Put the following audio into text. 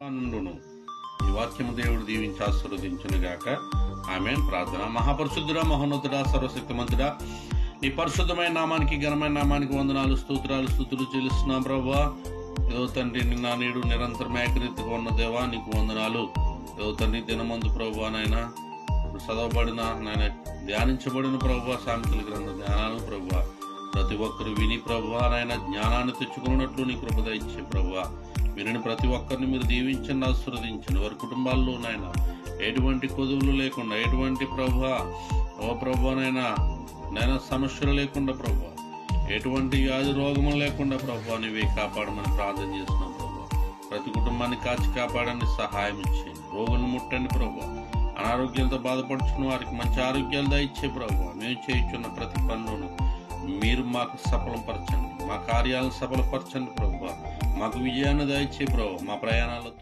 నుండును. ఈ వాక్యము దేవుడు దీవించి ఆశీర్వదించునుగాక. ఆమేన్. ప్రార్థన. మహాపరిశుద్ధుడా, మహోన్నతుడా, సర్వశక్తిమంతుడా, నీ పరిశుద్ధమైన నామానికి, ఘనమైన నామానికి వందనాలు, స్తుతులు చెల్లిస్తున్నాం ప్రభువా. ఏదో తండ్రి, నిన్న నేడు నిరంతరం ఏకరీతిగా ఉన్న దేవా నీకు వందనాలు. ఏదో తండ్రి, దినమందు ప్రభువా నాయన చదవబడిన నాయన ధ్యానించబడిన ప్రభువా సామెతల గ్రంథ ధ్యానాలు ప్రభువా ప్రతి ఒక్కరు విని ప్రభువా నాయన జ్ఞానాన్ని తెచ్చుకున్నట్లు నీ కృప దయచే ప్రభువా. విని ప్రతి ఒక్కరిని మీరు దీవించండి, ఆశీర్వదించండి. వారి కుటుంబాల్లో నాయన ఎటువంటి కొదువులు లేకుండా, ఎటువంటి ప్రభువా ఓ ప్రభువానైనా నేను సమస్యలు లేకుండా ప్రభువా, ఎటువంటి వ్యాధి రోగములు లేకుండా ప్రభువా నీవే కాపాడమని ప్రార్థన చేస్తున్నాం ప్రభువా. ప్రతి కుటుంబాన్ని కాచి కాపాడండి, సహాయం ఇచ్చేయండి. రోగులను ముట్టండి ప్రభువా. అనారోగ్యాలతో బాధపడుచున్న వారికి మంచి ఆరోగ్యాలు దయచే ప్రభువా. మేము చేయుచున్న ప్రతి పనులను మీరు మాకు సఫలపరచండి, మా కార్యాలను సఫలపరచండి ప్రభువా. మాకు విజయాన్ని దయచే ప్రభువా. మా ప్రయాణాలు